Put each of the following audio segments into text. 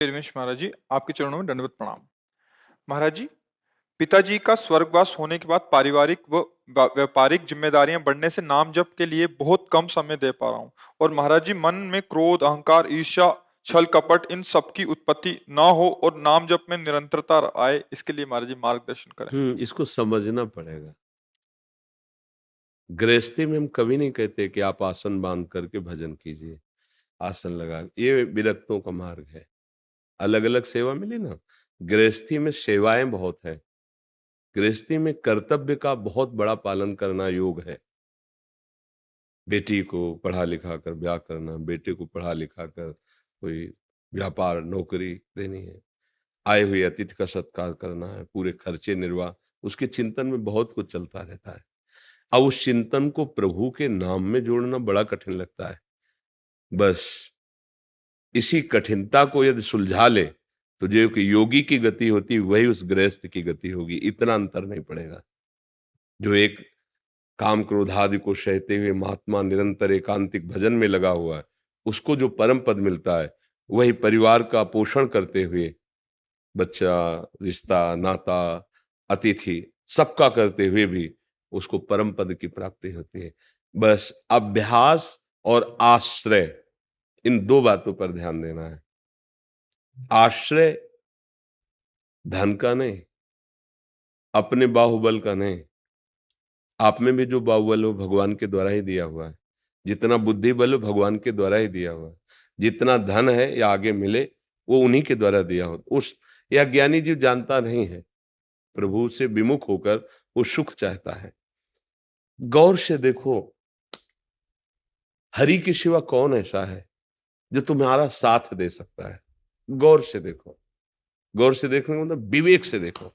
रमेश महाराज जी, आपके चरणों में दंडवत प्रणाम। महाराज जी, पिताजी का स्वर्गवास होने के बाद पारिवारिक व व्यापारिक जिम्मेदारियां बढ़ने से नाम जप के लिए बहुत कम समय दे पा रहा हूँ। और महाराज जी, मन में क्रोध, अहंकार, ईर्ष्या, छल कपट इन सब की उत्पत्ति ना हो और नाम जप में निरंतरता आए, इसके लिए महाराज जी मार्गदर्शन करें। इसको समझना पड़ेगा। गृहस्थी में हम कभी नहीं कहते कि आप आसन बांध करके भजन कीजिए, आसन लगा, ये विरक्तों का मार्ग है। अलग अलग सेवा मिली ना। गृहस्थी में सेवाएं बहुत है। गृहस्थी में कर्तव्य का बहुत बड़ा पालन करना योग है। बेटी को पढ़ा लिखा कर ब्याह करना, बेटे को पढ़ा लिखा कर कोई व्यापार नौकरी देनी है, आए हुए अतिथि का सत्कार करना है, पूरे खर्चे निर्वाह, उसके चिंतन में बहुत कुछ चलता रहता है। अब उस चिंतन को प्रभु के नाम में जोड़ना बड़ा कठिन लगता है। बस इसी कठिनता को यदि सुलझा ले तो जो कि योगी की गति होती वही उस गृहस्थ की गति होगी। इतना अंतर नहीं पड़ेगा। जो एक काम क्रोध आदि को सहते हुए महात्मा निरंतर एकांतिक भजन में लगा हुआ है, उसको जो परम पद मिलता है, वही परिवार का पोषण करते हुए बच्चा, रिश्ता, नाता, अतिथि सबका करते हुए भी उसको परम पद की प्राप्ति होती है। बस अभ्यास और आश्रय, इन दो बातों पर ध्यान देना है। आश्रय धन का नहीं, अपने बाहुबल का नहीं। आप में भी जो बाहुबल हो भगवान के द्वारा ही दिया हुआ है। जितना बुद्धि बल हो भगवान के द्वारा ही दिया हुआ है। जितना धन है या आगे मिले वो उन्हीं के द्वारा दिया हो। उस या ज्ञानी जीव जानता नहीं है, प्रभु से विमुख होकर वो सुख चाहता है। गौर से देखो, हरि के सिवा कौन ऐसा है जो तुम्हारा साथ दे सकता है? गौर से देखो। गौर से देखने का मतलब विवेक से देखो।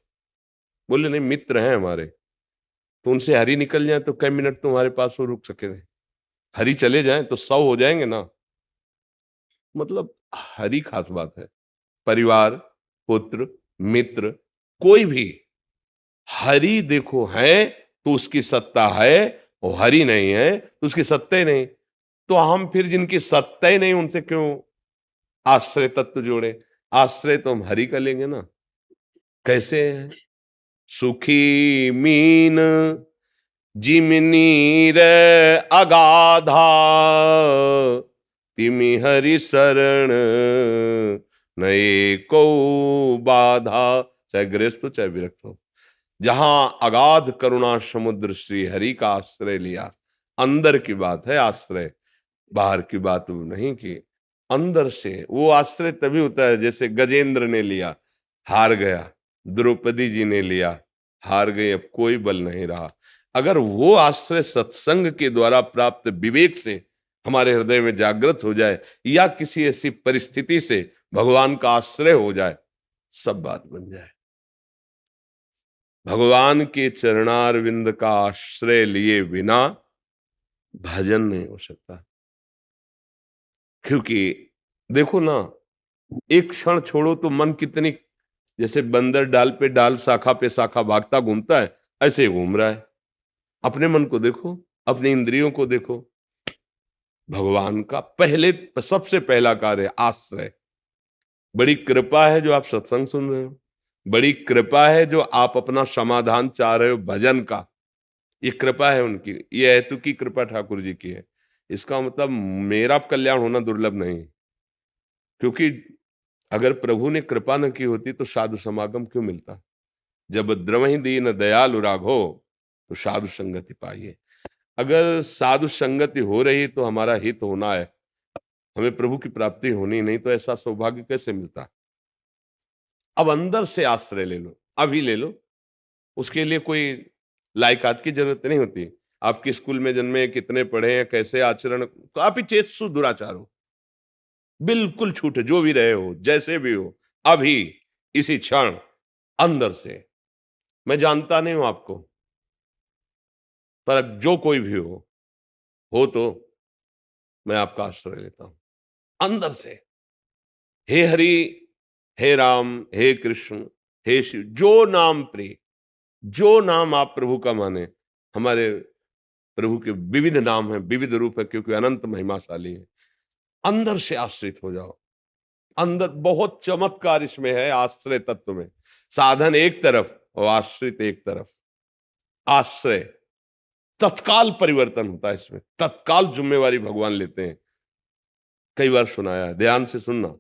बोले नहीं मित्र हैं हमारे, तो उनसे हरि निकल जाए तो कई मिनट तुम्हारे पास वो रुक सके। हरि चले जाएं तो 100 हो जाएंगे ना। मतलब हरि खास बात है। परिवार, पुत्र, मित्र, कोई भी हरि देखो है तो उसकी सत्ता है, और हरि नहीं है तो उसकी सत्ता ही नहीं। तो हम फिर जिनकी सत्ता ही नहीं उनसे क्यों आश्रय तत्व जोड़े? आश्रय तो हम हरि का लेंगे ना। कैसे है? सुखी मीन जिमनीर अगाधा, तिमि हरि शरण नए को बाधा। चाहे गृहस्थ हो चाहे विरक्त हो, जहां अगाध करुणा समुद्र श्री हरि का आश्रय लिया, अंदर की बात है आश्रय, बाहर की बात नहीं की। अंदर से वो आश्रय तभी होता है जैसे गजेंद्र ने लिया, हार गया, द्रौपदी जी ने लिया, हार गई, अब कोई बल नहीं रहा। अगर वो आश्रय सत्संग के द्वारा प्राप्त विवेक से हमारे हृदय में जागृत हो जाए, या किसी ऐसी परिस्थिति से भगवान का आश्रय हो जाए, सब बात बन जाए। भगवान के चरणारविंद का आश्रय लिए बिना भजन नहीं हो सकता। क्योंकि देखो ना, एक क्षण छोड़ो तो मन कितनी, जैसे बंदर डाल पे डाल, शाखा पे शाखा भागता घूमता है, ऐसे ही घूम रहा है। अपने मन को देखो, अपनी इंद्रियों को देखो। भगवान का पहले सबसे पहला कार्य आश्रय। बड़ी कृपा है जो आप सत्संग सुन रहे हो, बड़ी कृपा है जो आप अपना समाधान चाह रहे हो भजन का। ये कृपा है उनकी, ये हेतु की कृपा ठाकुर जी की है। इसका मतलब मेरा कल्याण होना दुर्लभ नहीं। क्योंकि अगर प्रभु ने कृपा न की होती तो साधु समागम क्यों मिलता? जब द्रवहि दीन दयालु राघो तो साधु संगति पाइए। अगर साधु संगति हो रही तो हमारा हित होना है, हमें प्रभु की प्राप्ति होनी, नहीं तो ऐसा सौभाग्य कैसे मिलता? अब अंदर से आश्रय ले लो, अभी ले लो। उसके लिए कोई लायकात की जरूरत नहीं होती। आपके स्कूल में जन्मे, कितने पढ़े हैं, कैसे आचरण, तो आप ही चेतसु दुराचार हो, बिल्कुल छूटे, जो भी रहे हो, जैसे भी हो, अभी इसी क्षण अंदर से। मैं जानता नहीं हूं आपको, पर जो कोई भी हो तो मैं आपका आश्रय लेता हूं अंदर से। हे हरि, हे राम, हे कृष्ण, हे शिव, जो नाम प्रिय, जो नाम आप प्रभु का माने। हमारे प्रभु के विविध नाम है, विविध रूप है, क्योंकि अनंत महिमाशाली है। अंदर से आश्रित हो जाओ। अंदर बहुत चमत्कार इसमें है, आश्रय तत्व में। साधन एक तरफ और आश्रित एक तरफ। आश्रय तत्काल परिवर्तन होता है इसमें, तत्काल जिम्मेवारी भगवान लेते हैं। कई बार सुनाया है, ध्यान से सुनना।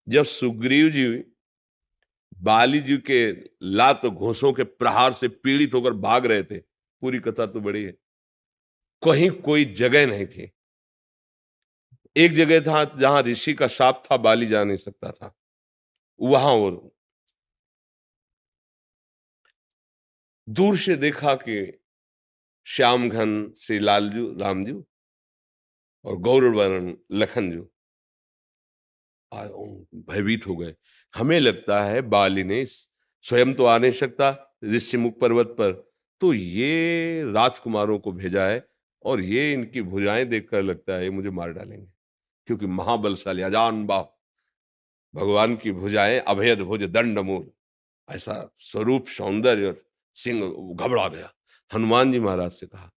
जब सुग्रीव जी बाली जी के लात घोंसों के प्रहार से पीड़ित होकर भाग रहे थे, पूरी कथा तो बड़ी है, कहीं कोई जगह नहीं थी। एक जगह था जहां ऋषि का शाप था, बाली जा नहीं सकता था, वहां और दूर से देखा कि श्याम घन श्री लालजू रामजू और गौरव वर्ण लखनजू भयभीत हो गए। हमें लगता है बाली ने स्वयं तो आ नहीं सकता ऋषिमुख पर्वत पर, तो ये राजकुमारों को भेजा है और ये इनकी भुजाएं देखकर लगता है ये मुझे मार डालेंगे, क्योंकि महाबलशाली अजान बाहु भगवान की भुजाएं, अभेद भुज दंड मूल, ऐसा स्वरूप सौंदर्य और सिंह। घबरा गया। हनुमान जी महाराज से कहा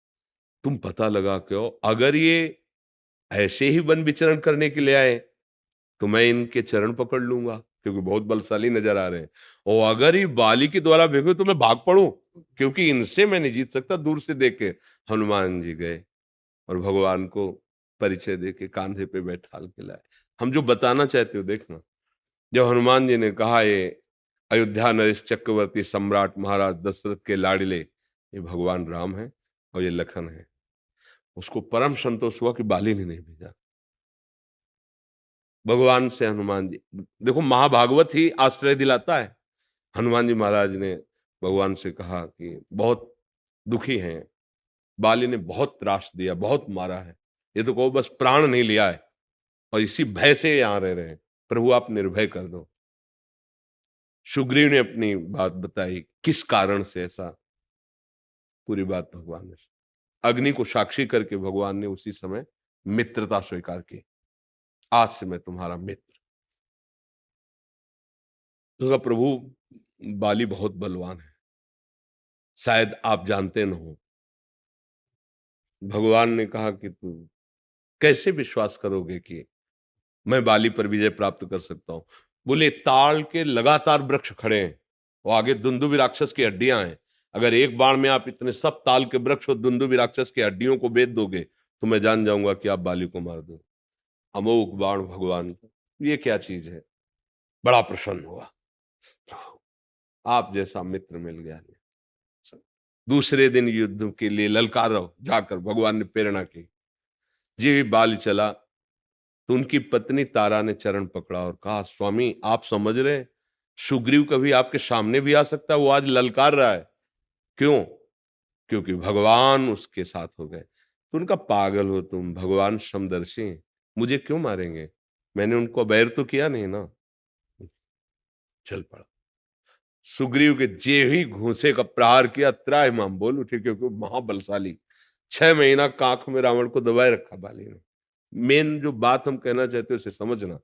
तुम पता लगा क्यों, अगर ये ऐसे ही वन विचरण करने के लिए आए तो मैं इनके चरण पकड़ लूंगा, क्योंकि बहुत बलशाली नजर आ रहे हैं, और अगर ये बाली के द्वारा भेजो तो मैं भाग पड़ूं, क्योंकि इनसे मैं नहीं जीत सकता। दूर से देख के हनुमान जी गए और भगवान को परिचय दे के कांधे पे बैठाल के लाए। हम जो बताना चाहते हो देखना, जब हनुमान जी ने कहा ये अयोध्या नरेश चक्रवर्ती सम्राट महाराज दशरथ के लाडले ये भगवान राम है और ये लखन है, उसको परम संतोष हुआ कि बाली ने नहीं भेजा। भगवान से हनुमान जी, देखो महाभागवत ही आश्रय दिलाता है। हनुमान जी महाराज ने भगवान से कहा कि बहुत दुखी हैं, बाली ने बहुत त्रास दिया, बहुत मारा है, ये तो कहो बस प्राण नहीं लिया है और इसी भय से यहां रह रहे हैं, प्रभु आप निर्भय कर दो। सुग्रीव ने अपनी बात बताई, किस कारण से ऐसा, पूरी बात भगवान ने, अग्नि को साक्षी करके भगवान ने उसी समय मित्रता स्वीकार की, आज से मैं तुम्हारा मित्र। तो प्रभु बाली बहुत बलवान है, शायद आप जानते न हो। भगवान ने कहा कि तू कैसे विश्वास करोगे कि मैं बाली पर विजय प्राप्त कर सकता हूं। बोले ताल के लगातार वृक्ष खड़े हैं और आगे दुंदुभि राक्षस की हड्डियां हैं, अगर एक बाण में आप इतने सब ताल के वृक्ष और दुंदुभि राक्षस की हड्डियों को बेच दोगे तो मैं जान जाऊंगा कि आप बाली को मार दो। अमोघ बाण भगवान का, ये क्या चीज है। बड़ा प्रसन्न हुआ, आप जैसा मित्र मिल गया। दूसरे दिन युद्ध के लिए ललकारो जाकर भगवान ने प्रेरणा की। जी बाली चला तो उनकी पत्नी तारा ने चरण पकड़ा और कहा स्वामी आप समझ रहे हैं सुग्रीव कभी आपके सामने भी आ सकता है, वो आज ललकार रहा है। क्यों? क्योंकि भगवान उसके साथ हो गए। तो उनका पागल हो तुम, भगवान समदर्शी हैं, मुझे क्यों मारेंगे, मैंने उनको बैर तो किया नहीं ना। चल पड़ा। सुग्रीव के जे ही घूंसे का प्रहार किया, त्राहिमाम बोल उठे, क्योंकि महाबलशाली 6 महीना काख में रावण को दबाए रखा बाली ने। मेन जो बात हम कहना चाहते हैं उसे समझना,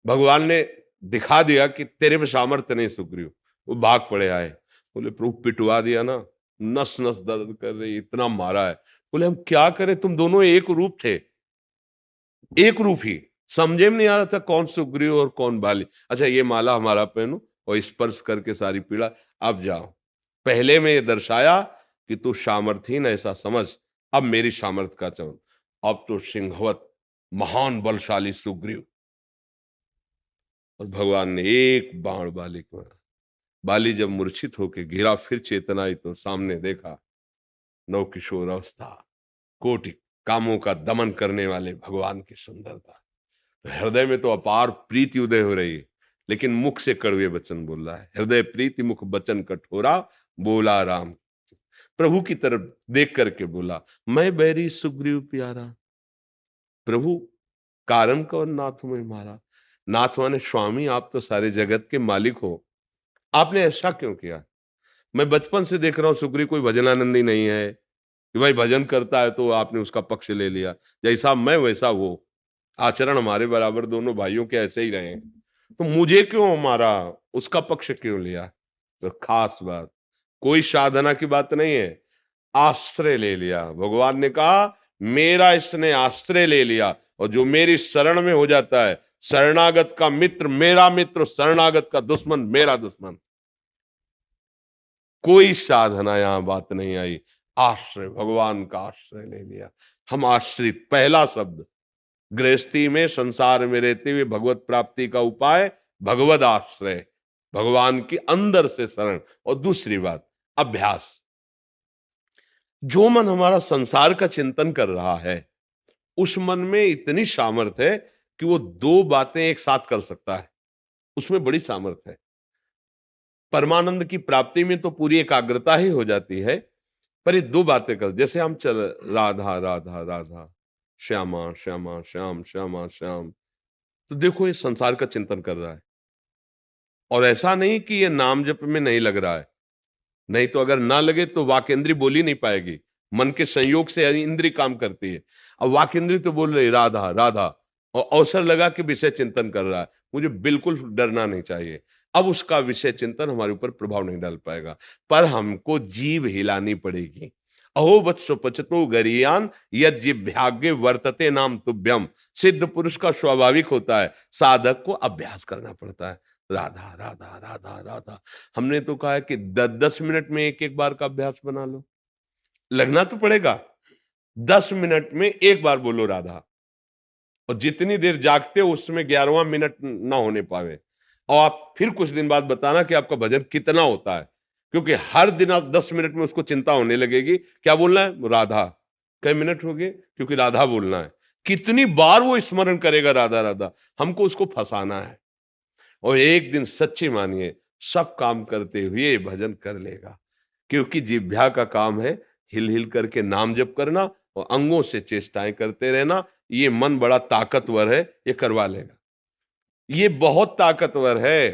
भगवान ने दिखा दिया कि तेरे में सामर्थ्य नहीं सुग्रीव। वो भाग पड़े आए, बोले प्रभु पिटवा दिया ना, नस नस दर्द कर रही, इतना मारा है। बोले हम क्या करें, तुम दोनों एक रूप थे, एक रूप ही, समझे में नहीं आ रहा था कौन सुग्रीव और कौन बाली। अच्छा ये माला हमारा पहनो और स्पर्श करके सारी पीड़ा, अब जाओ। पहले में ये दर्शाया कि तू सामर्थहीन ऐसा समझ, अब मेरी सामर्थ्य का चवन, अब तो सिंहवत महान बलशाली सुग्रीव। और भगवान ने एक बाण बाली को, बाली जब मूर्छित होकर गिरा फिर चेतना आई तो सामने देखा नव किशोर अवस्था, कोटि कामों का दमन करने वाले भगवान की सुंदरता। तो हृदय में तो अपार प्रीति उदय हो रही है, लेकिन मुख से कड़वे वचन बोल रहा है। हृदय प्रीति मुख वचन कठोरा, बोला राम। प्रभु की तरफ देख करके बोला मैं बैरी सुग्रीव प्यारा। प्रभु कारण कौन नाथ में मारा। नाथ माने स्वामी, आप तो सारे जगत के मालिक हो, आपने ऐसा क्यों किया। मैं बचपन से देख रहा हूं सुग्रीव कोई भजनानंदी नहीं है कि भाई भजन करता है तो आपने उसका पक्ष ले लिया, जैसा मैं वैसा वो, आचरण हमारे बराबर दोनों भाइयों के ऐसे ही रहे, तो मुझे क्यों मारा, उसका पक्ष क्यों लिया। तो खास बात, कोई साधना की बात नहीं है, आश्रय ले लिया। भगवान ने कहा मेरा इसने आश्रय ले लिया और जो मेरी शरण में हो जाता है शरणागत का मित्र मेरा मित्र, शरणागत का दुश्मन मेरा दुश्मन। कोई साधना यहां बात नहीं आई, आश्रय, भगवान का आश्रय ले लिया। हम आश्रित, पहला शब्द गृहस्थी में, संसार में रहते हुए भगवत प्राप्ति का उपाय भगवद आश्रय, भगवान की अंदर से शरण। और दूसरी बात अभ्यास। जो मन हमारा संसार का चिंतन कर रहा है, उस मन में इतनी सामर्थ्य है कि वो दो बातें एक साथ कर सकता है, उसमें बड़ी सामर्थ्य है। परमानंद की प्राप्ति में तो पूरी एकाग्रता ही हो जाती है, पर ये दो बातें कर, जैसे हम चल राधा राधा राधा, श्यामा श्यामा श्याम श्यामा श्याम, तो देखो ये संसार का चिंतन कर रहा है। और ऐसा नहीं कि ये नाम जप में नहीं लग रहा है, नहीं तो अगर ना लगे तो वाक इंद्री बोल ही नहीं पाएगी। मन के संयोग से इंद्री काम करती है। अब वाक इंद्री तो बोल रही राधा राधा, और अवसर लगा कि विषय चिंतन कर रहा है, मुझे बिल्कुल डरना नहीं चाहिए। अब उसका विषय चिंतन हमारे ऊपर प्रभाव नहीं डाल पाएगा, पर हमको जीभ हिलानी पड़ेगी। अहो वत्सो पचतो गरियान यद जिह्वाग्ये वर्तते नाम तुभ्यम। सिद्ध पुरुष का स्वाभाविक होता है, साधक को अभ्यास करना पड़ता है। राधा राधा राधा राधा, हमने तो कहा है कि 10-10 मिनट में एक एक बार का अभ्यास बना लो। लगना तो पड़ेगा, 10 मिनट में एक बार बोलो राधा। और जितनी देर जागते हो उसमें 11वां मिनट ना होने पावे। और आप फिर कुछ दिन बाद बताना कि आपका भजन कितना होता है, क्योंकि हर दिन आप 10 मिनट में उसको चिंता होने लगेगी, क्या बोलना है राधा। कई मिनट हो गए, क्योंकि राधा बोलना है। कितनी बार वो स्मरण करेगा राधा राधा, हमको उसको फंसाना है। और एक दिन सच्ची मानिए सब काम करते हुए भजन कर लेगा, क्योंकि जिह्वा का काम है हिल हिल करके नाम जप करना और अंगों से चेष्टाएं करते रहना। ये मन बड़ा ताकतवर है, ये करवा लेगा। ये बहुत ताकतवर है,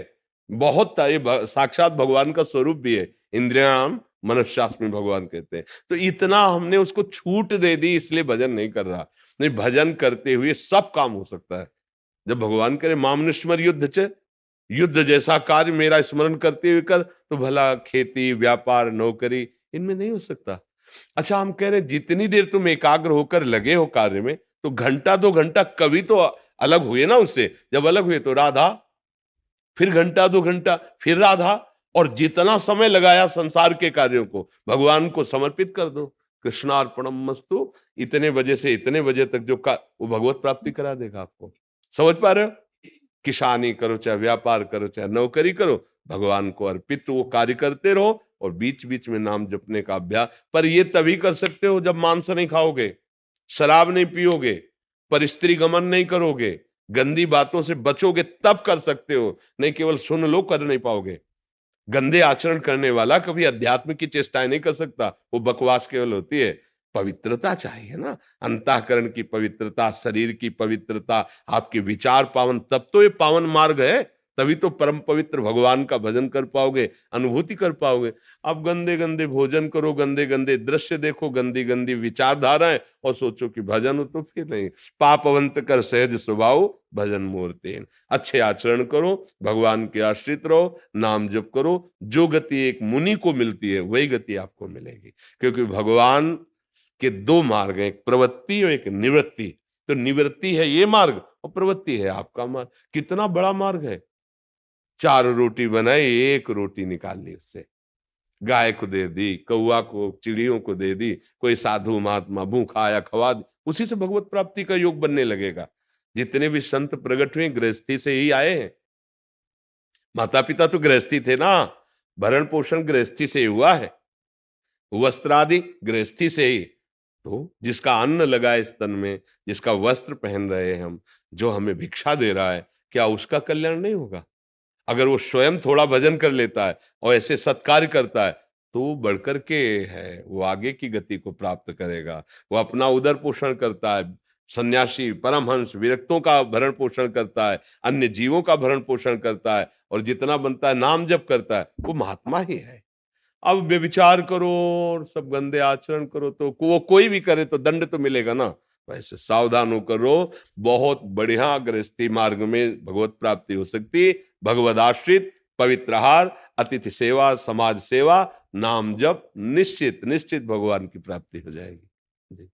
ये साक्षात भगवान का स्वरूप भी है। इंद्रियाम मनश्शास्त्र में भगवान कहते हैं। तो इतना हमने उसको छूट दे दी, इसलिए भजन नहीं कर रहा। नहीं, भजन करते हुए सब काम हो सकता है। जब भगवान करे मामनुष्मर युद्ध च, युद्ध जैसा कार्य मेरा स्मरण करते हुए कर, तो भला खेती व्यापार नौकरी इनमें नहीं हो सकता। अच्छा, हम कह रहे जितनी देर तुम एकाग्र होकर लगे हो कार्य में, तो घंटा 2 घंटा कभी तो अलग हुए ना उससे। जब अलग हुए तो राधा, फिर घंटा 2 घंटा फिर राधा, और जितना समय लगाया संसार के कार्यों को भगवान को समर्पित कर दो। कृष्णार्पणम मस्तु, इतने बजे से इतने बजे तक जो वो भगवत प्राप्ति करा देगा आपको। समझ पा रहे हो? किसानी करो चाहे व्यापार करो चाहे नौकरी करो, भगवान को अर्पित वो कार्य करते रहो, और बीच बीच में नाम जपने का अभ्यास। पर ये तभी कर सकते हो जब मांस नहीं खाओगे, शराब नहीं पियोगे, पर स्त्री गमन नहीं करोगे, गंदी बातों से बचोगे, तब कर सकते हो। नहीं केवल सुन लो, कर नहीं पाओगे। गंदे आचरण करने वाला कभी अध्यात्म की चेष्टाएं नहीं कर सकता, वो बकवास केवल होती है। पवित्रता चाहिए ना, अंतःकरण की पवित्रता, शरीर की पवित्रता, आपके विचार पावन, तब तो ये पावन मार्ग है। तभी तो परम पवित्र भगवान का भजन कर पाओगे, अनुभूति कर पाओगे। अब गंदे गंदे भोजन करो, गंदे गंदे दृश्य देखो, गंदी गंदी विचारधाराएं, और सोचो कि भजन हो, तो फिर नहीं। पापवंत कर सहज स्वभाव भजन मूर्ति। अच्छे आचरण करो, भगवान के आश्रित रहो, नाम जप करो। जो गति एक मुनि को मिलती है वही गति आपको मिलेगी, क्योंकि भगवान के दो मार्ग हैं, एक प्रवृत्ति और एक निवृत्ति। तो निवृत्ति है ये मार्ग, और प्रवृत्ति है आपका मार्ग। कितना बड़ा मार्ग है। 4 रोटी बनाई, 1 रोटी निकाल ली उससे, गाय को दे दी, कौआ को, चिड़ियों को दे दी, कोई साधु महात्मा भूखा आया खवा दी, उसी से भगवत प्राप्ति का योग बनने लगेगा। जितने भी संत प्रकट हुए गृहस्थी से ही आए हैं। माता पिता तो गृहस्थी थे ना, भरण पोषण गृहस्थी से हुआ है, वस्त्र आदि गृहस्थी से ही। तो जिसका अन्न लगा है इस तन में, जिसका वस्त्र पहन रहे हैं हम, जो हमें भिक्षा दे रहा है, क्या उसका कल्याण नहीं होगा? अगर वो स्वयं थोड़ा भजन कर लेता है और ऐसे सत्कार्य करता है, तो वो बढ़कर के है, वो आगे की गति को प्राप्त करेगा। वो अपना उदर पोषण करता है, सन्यासी परमहंस विरक्तों का भरण पोषण करता है, अन्य जीवों का भरण पोषण करता है, और जितना बनता है नाम जप करता है, वो महात्मा ही है। अब व्यभिचार करो और सब गंदे आचरण करो, तो वो कोई भी करे तो दंड तो मिलेगा ना। वैसे सावधान होकर रहो, बहुत बढ़िया गृहस्थी मार्ग में भगवत प्राप्ति हो सकती। भगवद आश्रित, पवित्र आहार, अतिथि सेवा, समाज सेवा, नाम जप, निश्चित निश्चित भगवान की प्राप्ति हो जाएगी। जी।